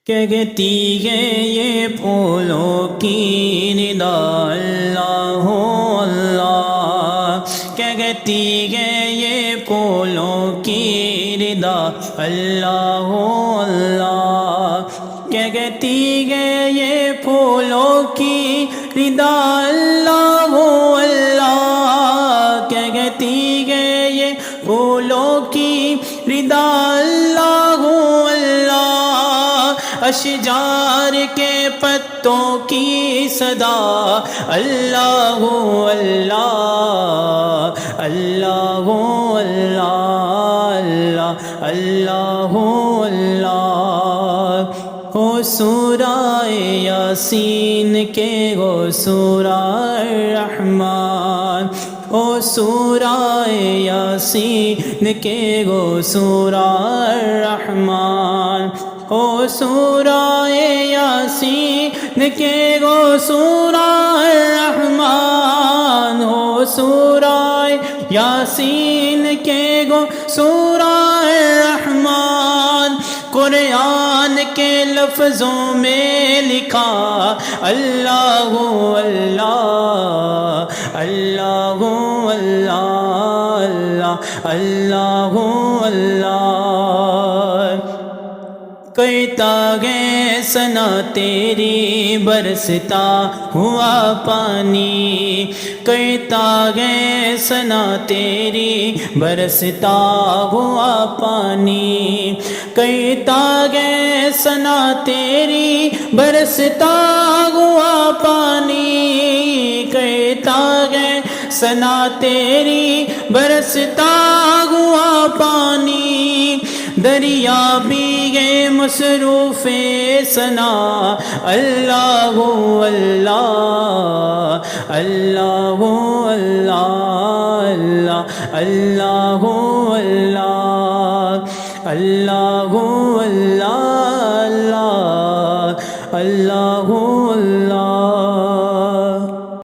کہتی ہے یہ پھولوں کی ندا اللہ اللہ، کہتی ہے یہ پھولوں کی ندا اللہ اللہ، کہتی ہے یہ پھولوں کی ندا اللہ اللہ، کہتی ہے یہ پھولوں کی ندا اللہ اللہ، اشجار کے پتوں کی صدا اللہ اللہ اللہ اللہ اللہ اللہ۔ ہو سورہ یاسین کے ہو سورہ الرحمن، او سورہ یاسین کے گو سورہ الرحمن، او سورہ یاسین کے گو سورہ الرحمن، او سورہ یاسین کے گو سورہ الرحمن، قرآن کے لفظوں میں لکھا اللہ اللہ اللہ اللہ اللہ اللہ۔ کہتا ہے ثنا تیری برستا ہوا پانی، کہتا ہے ثنا تیری برستا ہوا پانی، کہتا ہے ثنا تیری برستا ہوا پانی، کہتا ہے ثنا تیری برستا ہوا پانی، دریا بھی ہے مصروف ثنا اللہ اللہ اللہ اللہ اللہ اللہ اللہ اللہ اللہ اللہ